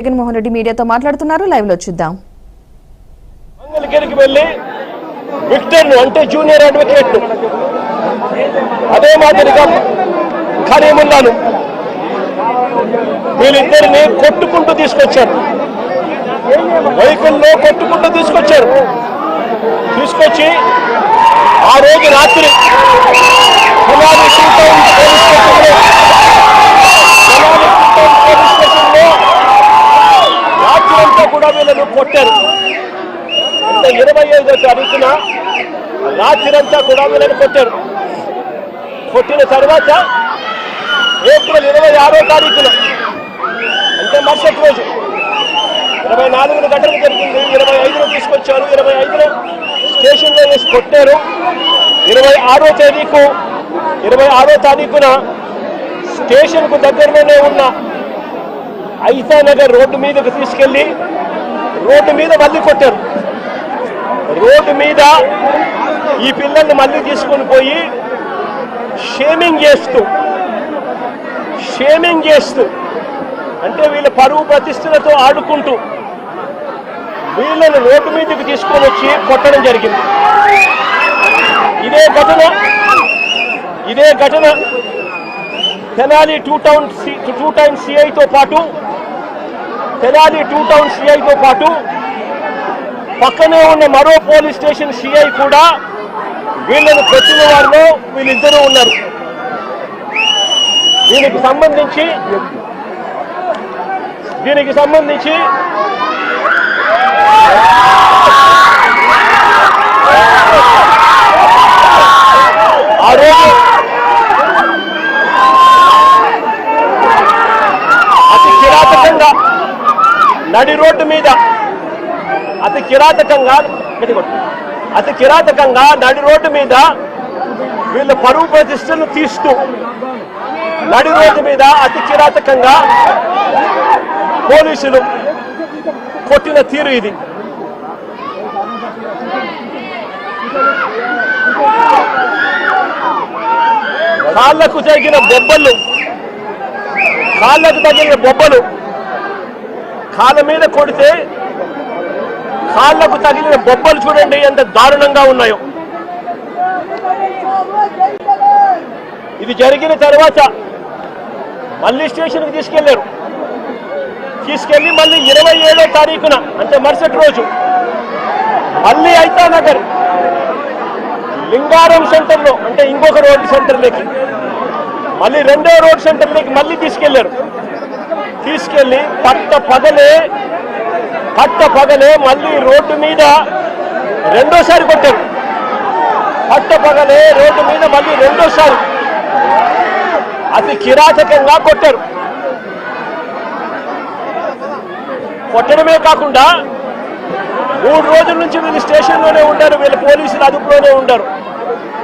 జగన్మోహన్ రెడ్డి మీడియాతో మాట్లాడుతున్నారు. లైవ్ లో చూద్దాం. మంగళగిరికి వెళ్ళి విక్టర్ను అంటే జూనియర్ అడ్వకేట్ అదే మాదిరిగా ఖరీముల్లాను వీళ్ళిద్దరిని కొట్టుకుంటూ తీసుకొచ్చారు. వెహికల్లో కొట్టుకుంటూ తీసుకొచ్చి ఆ రోజు రాత్రి రాత్రి అంతా కూడా వీళ్ళను కొట్టారు. అంటే 25వ తారీఖున రాత్రి అంతా కూడా వీళ్ళని కొట్టారు. కొట్టిన తర్వాత ఏప్రిల్ 26వ తారీఖున అంటే మరుసటి రోజు 24 గంటలు జరిగింది. 25న తీసుకొచ్చారు. 25న స్టేషన్లో వేసి కొట్టారు. 26వ తారీఖున స్టేషన్కు దగ్గరలోనే ఉన్న ఐతానగర్ రోడ్డు మీదకు తీసుకెళ్లి రోడ్డు మీద మళ్ళీ కొట్టారు. రోడ్డు మీద ఈ పిల్లల్ని మళ్ళీ తీసుకొని పోయి షేమింగ్ చేస్తూ అంటే వీళ్ళ పరువు ప్రతిష్టలతో ఆడుకుంటూ వీళ్ళని రోడ్డు మీదకి తీసుకొని వచ్చి కొట్టడం జరిగింది. ఇదే ఘటన తెనాలి టూ టౌన్ సిఐతో పాటు పక్కనే ఉన్న మరో పోలీస్ స్టేషన్ సిఐ కూడా వీళ్ళను కొట్టిన వారిలో వీళ్ళిద్దరూ ఉన్నారు. దీనికి సంబంధించి ఆ రోజు అతి కిరాతకంగా నడి రోడ్డు మీద అతి కిరాతకంగా నడి రోడ్డు మీద వీళ్ళ పరువు ప్రతిష్టను తీస్తూ నడి రోడ్డు మీద అతి కిరాతకంగా పోలీసులు కొట్టిన తీరు ఇది. కాళ్ళకు తగిన బొబ్బలు కాళ్ళ మీద కొడితే కాళ్ళకు తగిలిన బొబ్బలు చూడండి ఎంత దారుణంగా ఉన్నాయో. ఇది జరిగిన తర్వాత మళ్ళీ స్టేషన్కి తీసుకెళ్లి మళ్ళీ 27వ తారీఖున అంటే మరుసటి రోజు మళ్ళీ ఐతానగర్ లింగారం సెంటర్లో అంటే ఇంకొక రోడ్ సెంటర్లోకి మళ్ళీ 2వ రోడ్ సెంటర్లోకి మళ్ళీ తీసుకెళ్లి పట్ట పగలే మళ్ళీ రోడ్డు మీద రెండోసారి కొట్టారు. రోడ్డు మీద మళ్ళీ రెండోసారి అతి కిరాతకంగా కొట్టారు. కొట్టడమే కాకుండా 3 రోజుల నుంచి వీళ్ళు స్టేషన్లోనే ఉంటారు. వీళ్ళు పోలీసులు అదుపులోనే ఉంటారు.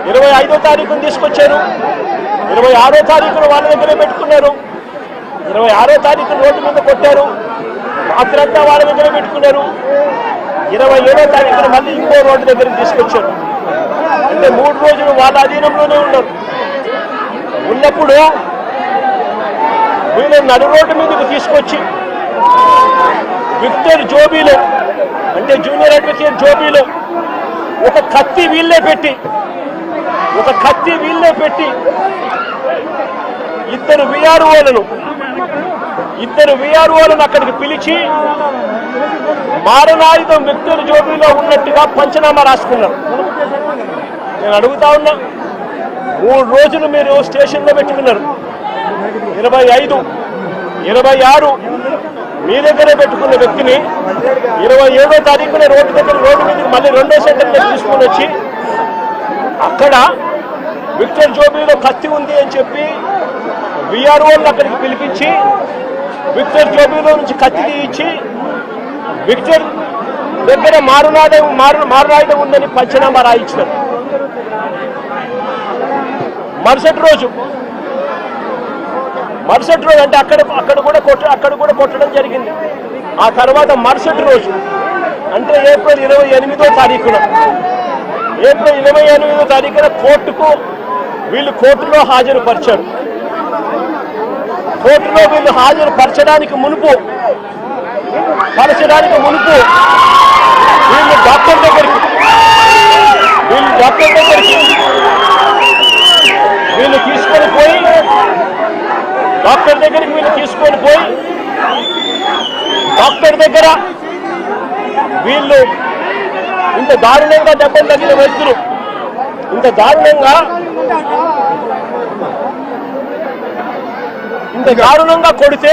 25వ తారీఖున తీసుకొచ్చారు. 26వ తారీఖున వాళ్ళ దగ్గరే పెట్టుకున్నారు. 26వ తారీఖున రోడ్డు మీద కొట్టారు. రాత్రంతా వాళ్ళ దగ్గర పెట్టుకున్నారు. 27వ తారీఖున మళ్ళీ ఇంకో రోడ్డు దగ్గరికి తీసుకొచ్చారు. అంటే 3 రోజులు వాళ్ళ అధీనంలోనే ఉన్నప్పుడు వీళ్ళు నడు రోడ్డు మీదకి తీసుకొచ్చి విక్టర్ జోబీలో అంటే జూనియర్ అడ్వకేట్ జోబీలో ఒక కత్తి వీళ్ళే పెట్టి ఇద్దరు విఆర్ఓలను అక్కడికి పిలిచి మారణాయుధం విక్టర్ జోబీలో ఉన్నట్టుగా పంచనామా రాసుకున్నారు. నేను అడుగుతా ఉన్నా, 3 రోజులు మీరు స్టేషన్లో పెట్టుకున్నారు. 25, 26 మీ దగ్గరే పెట్టుకున్న వ్యక్తిని 27వ తారీఖున రోడ్డు మీదకి మళ్ళీ 2వ సెంటర్లో తీసుకొని వచ్చి అక్కడ విక్టర్ జోబీలో కత్తి ఉంది అని చెప్పి విఆర్ఓలను అక్కడికి పిలిపించి విక్టర్ జోబీలో నుంచి కత్తి తీయించి విక్టర్ దగ్గర మారణాయుధం ఉందని పంచనామా రాయించినారు. మరుసటి రోజు అంటే అక్కడ కూడా కొట్టడం జరిగింది. ఆ తర్వాత మరుసటి రోజు అంటే ఏప్రిల్ 28వ తారీఖున వీళ్ళు కోర్టులో హాజరుపరిచారు. కోర్టులో వీళ్ళు హాజరుపరచడానికి మునుపు పరచడానికి మునుపు వీళ్ళు డాక్టర్ దగ్గరికి వీళ్ళు తీసుకొని పోయి డాక్టర్ దగ్గర వీళ్ళు ఇంత దారుణంగా దెబ్బలు తగిన వ్యక్తులు ఇంత దారుణంగా కొడితే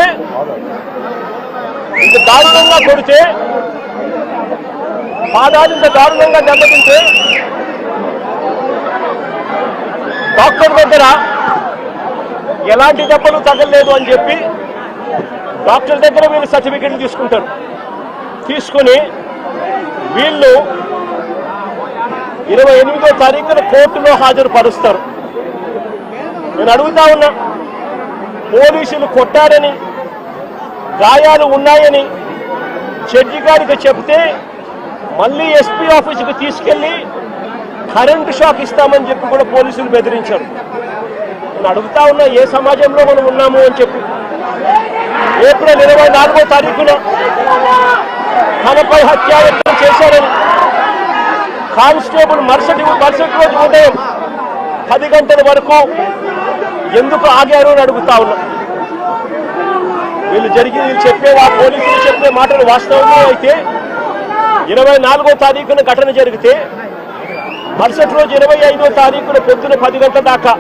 పాదాలు ఇంత దారుణంగా దెబ్బతింటే డాక్టర్ దగ్గర ఎలాంటి దెబ్బలు తగలలేదు అని చెప్పి డాక్టర్ దగ్గర వీళ్ళు సర్టిఫికెట్లు తీసుకుంటారు. తీసుకుని వీళ్ళు 28వ తారీఖున కోర్టులో హాజరుపరుస్తారు. నేను అడుగుతా ఉన్నా, పోలీసులు కొట్టారని గాయాలు ఉన్నాయని జడ్జి గారికి చెప్తే మళ్ళీ ఎస్పీ ఆఫీసుకు తీసుకెళ్లి కరెంటు షాక్ ఇస్తామని చెప్పి కూడా పోలీసులు బెదిరించారు. నేను అడుగుతా ఉన్నా, ఏ సమాజంలో మనం ఉన్నాము అని చెప్పి. ఏప్రిల్ 24వ తారీఖున తనపై హత్యాయత్నం చేశారని కానిస్టేబుల్ మరుసటి రోజు ఉదయం 10 గంటల వరకు ఎందుకు ఆగారు అని అడుగుతా ఉన్నా. వీళ్ళు పోలీసులు చెప్పే మాటలు వాస్తవమే అయితే 24వ తారీఖున ఘటన జరిగితే మరుసటి రోజు 25వ తారీఖున పొద్దున 10 గంటల దాకా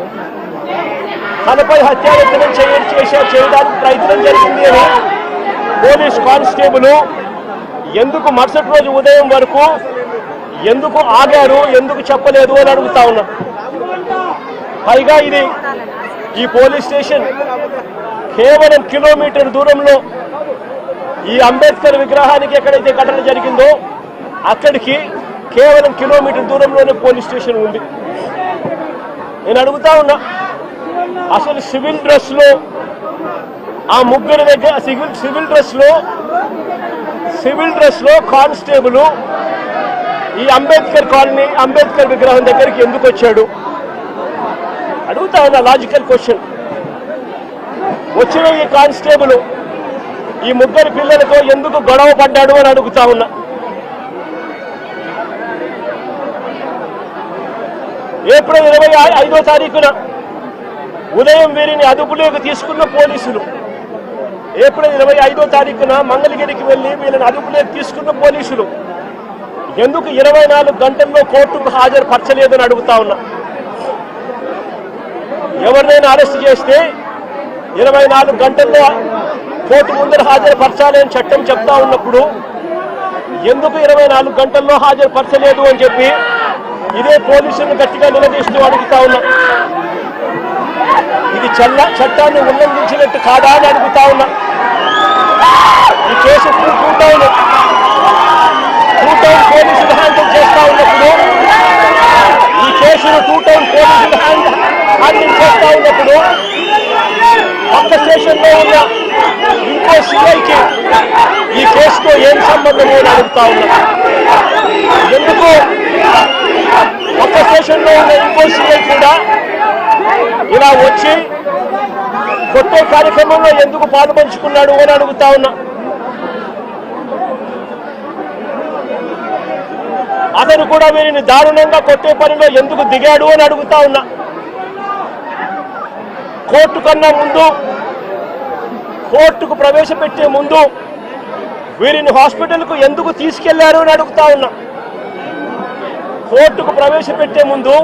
తనపై హత్యాయత్నం చేయడానికి ప్రయత్నం జరిగింది అని పోలీస్ కానిస్టేబుల్ ఎందుకు మరుసటి రోజు ఉదయం వరకు ఎందుకు ఆగారు, ఎందుకు చెప్పలేదు అని అడుగుతా ఉన్నా. పైగా ఈ పోలీస్ స్టేషన్ కేవలం కిలోమీటర్ దూరంలో ఈ అంబేద్కర్ విగ్రహానికి ఎక్కడైతే ఘటన జరిగిందో అక్కడికి కేవలం కిలోమీటర్ దూరంలోనే పోలీస్ స్టేషన్ ఉంది. నేను అడుగుతా ఉన్నా, అసలు సివిల్ డ్రెస్ లో ఆ ముగ్గురు దగ్గర సివిల్ డ్రెస్ లో కానిస్టేబుల్ ఈ అంబేద్కర్ విగ్రహం దగ్గరికి ఎందుకు వచ్చాడు అడుగుతా ఉన్నా. Logical question. వచ్చిన ఈ కానిస్టేబుల్ ఈ ముగ్గురు పిల్లలతో ఎందుకు గొడవ పడ్డాడు అని అడుగుతా ఉన్నా. ఏప్రిల్ 25వ తారీఖున ఉదయం వీరిని అదుపులోకి తీసుకున్న పోలీసులు, ఏప్రిల్ 25వ తారీఖున మంగళగిరికి వెళ్లి వీళ్ళని అదుపులోకి తీసుకున్న పోలీసులు ఎందుకు 24 గంటల్లో కోర్టుకు హాజరుపరచలేదని అడుగుతా ఉన్నా. ఎవరినైనా అరెస్ట్ చేస్తే 24 గంటల్లో కోర్టు ముందర హాజరుపరచాలి అని చట్టం చెప్తా ఉన్నప్పుడు ఎందుకు 24 గంటల్లో హాజరుపరచలేదు అని చెప్పి ఇదే పోలీసులను గట్టిగా నిలదీస్తూ అడుగుతా ఉన్నా. ఇది చట్టాన్ని ఉల్లంఘించినట్టు కాదా అని అడుగుతా ఉన్నా. ఈ కేసు టూ టౌన్ పోలీసులు హ్యాండిల్ చేస్తా ఉన్నప్పుడు ఈ కేసును టూ టౌన్ పోలీసులు హ్యాండిల్ చేస్తా ఉన్నప్పుడు పక్క స్టేషన్లో ఉన్న ఇంకో సిఐకి ఈ కేసుతో ఏం సంబంధమో అని అడుగుతా ఉన్నా. ఎందుకు పక్క స్టేషన్లో ఉన్న ఇంకో సిఐ కూడా ఇలా వచ్చి కొట్టే కార్యక్రమంలో ఎందుకు పాల్పంచుకున్నాడు అని అడుగుతా ఉన్నా. అతను కూడా వీరిని దారుణంగా కొట్టే పనిలో ఎందుకు దిగాడు అని అడుగుతా ఉన్నా. కోర్టు కన్నా ముందు, కోర్టుకు ప్రవేశపెట్టే ముందు వీరిని హాస్పిటల్కు ఎందుకు తీసుకెళ్లారు అని అడుగుతా ఉన్నా. కోర్టుకు ప్రవేశపెట్టే ముందు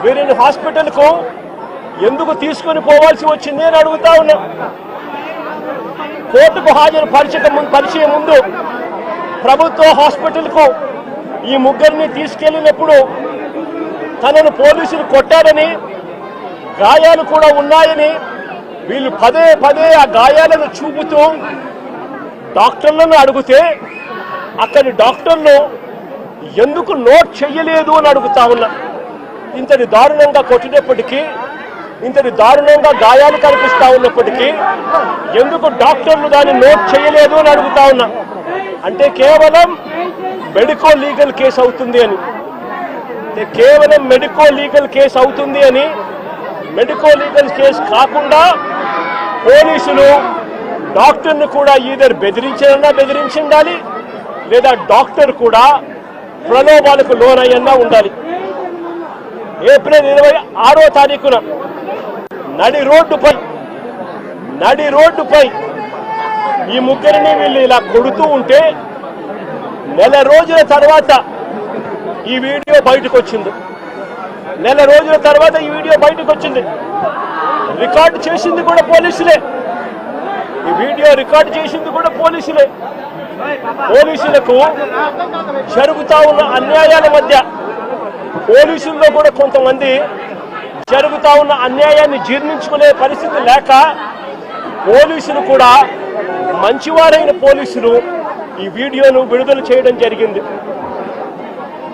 వీరిని హాస్పిటల్కు ఎందుకు తీసుకొని పోవాల్సి వచ్చింది అని అడుగుతా ఉన్నా. కోర్టుకు పరిచయం ముందు ప్రభుత్వ హాస్పిటల్కు ఈ ముగ్గురిని తీసుకెళ్లినప్పుడు తనను పోలీసులు కొట్టారని, గాయాలు కూడా ఉన్నాయని వీళ్ళు పదే ఆ గాయాలను చూపుతూ డాక్టర్లను అడిగితే అక్కడి డాక్టర్లు ఎందుకు నోట్ చెయ్యలేదు అని అడుగుతా ఉన్నా. ఇంతటి దారుణంగా కొట్టినప్పటికీ, ఇంతటి దారుణంగా గాయాలు కనిపిస్తా ఉన్నప్పటికీ ఎందుకు డాక్టర్లు దాన్ని నోట్ చేయలేదు అని అడుగుతా ఉన్నా. అంటే కేవలం మెడికో లీగల్ కేసు అవుతుంది అని, కేవలం మెడికో లీగల్ కేసు అవుతుంది అని, మెడికో లీగల్ కేసు కాకుండా పోలీసులు డాక్టర్ను కూడా ఈధర్ బెదిరించాలన్నా బెదిరించాలి, లేదా డాక్టర్ కూడా ప్రలోభాలకు లోనయ్యన్నా ఉండాలి. ఏప్రిల్ 26వ తారీఖున నడి రోడ్డుపై ఈ ముగ్గురిని వీళ్ళు ఇలా కొడుతూ ఉంటే నెల రోజుల తర్వాత ఈ వీడియో బయటకు వచ్చింది. రికార్డు చేసింది కూడా పోలీసులే. ఈ వీడియో రికార్డు చేసింది కూడా పోలీసులే. పోలీసులకు జరుగుతా ఉన్న అన్యాయాల మధ్య పోలీసుల్లో కూడా కొంతమంది జరుగుతా ఉన్న అన్యాయాన్ని జీర్ణించుకునే పరిస్థితి లేక పోలీసులు కూడా, మంచివారైన పోలీసులు ఈ వీడియోను విడుదల చేయడం జరిగింది.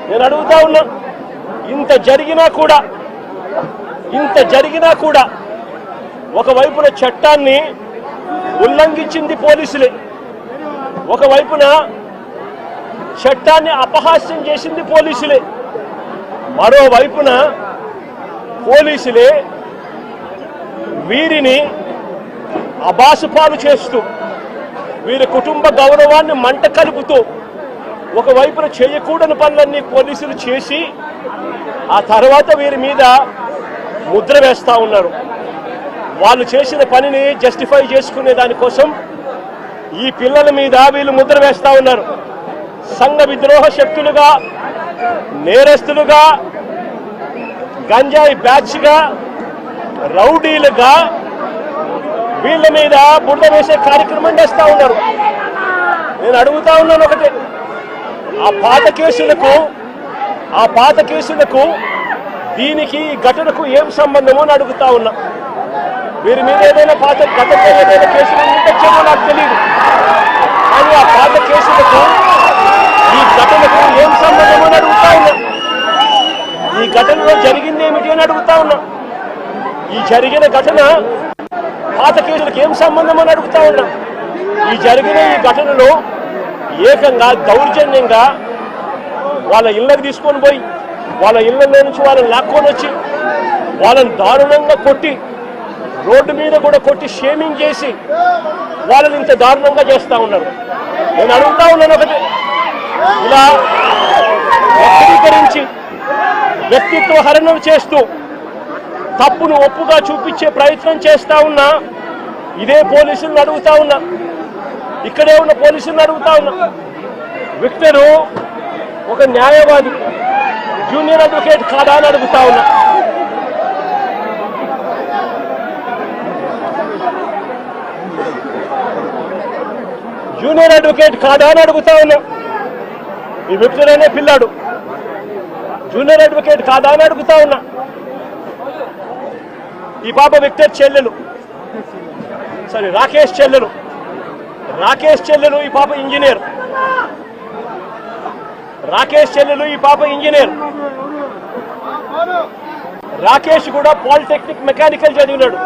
నేను అడుగుతా ఉన్నా, ఇంత జరిగినా కూడా ఒకవైపున చట్టాన్ని ఉల్లంఘించింది పోలీసులే, ఒకవైపున చట్టాన్ని అపహాస్యం చేసింది పోలీసులే, మరోవైపున పోలీసులే వీరిని అబాసుపాలు చేస్తూ, వీరి కుటుంబ గౌరవాన్ని మంట కలుపుతూ, ఒకవైపున చేయకూడని పనులన్నీ పోలీసులు చేసి ఆ తర్వాత వీరి మీద ముద్ర వేస్తా ఉన్నారు. వాళ్ళు చేసిన పనిని జస్టిఫై చేసుకునే దానికోసం ఈ పిల్లల మీద వీళ్ళు ముద్ర వేస్తా ఉన్నారు. సంఘ విద్రోహ శక్తులుగా, నేరస్తులుగా, గంజాయి బ్యాచ్గా, రౌడీలుగా వీళ్ళ మీద బురద వేసే కార్యక్రమం చేస్తా ఉన్నారు. నేను అడుగుతా ఉన్నాను ఒకటే, ఆ పాత కేసులకు దీనికి ఈ ఘటనకు ఏం సంబంధమో అని అడుగుతా ఉన్నా. వీరి మీద ఏదైనా గతంలో ఏదైనా కేసులు ఉండొచ్చేమో నాకు తెలియదు, కానీ ఆ పాత కేసులకు ఈ ఘటనకు ఏం సంబంధమో అని అడుగుతా ఉన్నా. ఈ ఘటనలో జరిగింది ఏమిటి అని అడుగుతా ఉన్నా. ఈ జరిగిన ఘటన పాత కేసులకు ఏం సంబంధం అని అడుగుతా ఉన్నా. ఈ ఘటనలో ఏకంగా దౌర్జన్యంగా వాళ్ళ ఇళ్ళకి తీసుకొని పోయి, వాళ్ళ ఇళ్లలో నుంచి వాళ్ళని లాక్కొని వచ్చి, వాళ్ళని దారుణంగా కొట్టి, రోడ్డు మీద కూడా కొట్టి షేమింగ్ చేసి వాళ్ళని ఇంత దారుణంగా చేస్తా ఉన్నారు. నేను అడుగుతా ఉన్నాను ఒకటి, ఇలా వక్రీకరించి వ్యక్తిత్వ హరణం చేస్తూ తప్పును ఒప్పుగా చూపించే ప్రయత్నం చేస్తా ఉన్నా ఇదే పోలీసులను అడుగుతా ఉన్నా, ఇక్కడే ఉన్న పోలీసులను అడుగుతా ఉన్నా. విక్టరు ఒక న్యాయవాది, జూనియర్ అడ్వకేట్ కాదా అని అడుగుతా ఉన్నా. జూనియర్ అడ్వకేట్ కాదా అని అడుగుతా ఉన్నా. ఈ విక్టర్ అనే పిల్లాడు జూనియర్ అడ్వకేట్ కాదా అని అడుగుతా ఉన్నా. ఈ పాప విక్టర్ చెల్లెలు, రాకేష్ చెల్లెలు, ఈ పాప ఇంజనీర్. రాకేష్ కూడా పాలిటెక్నిక్ మెకానికల్ చదివినాడు.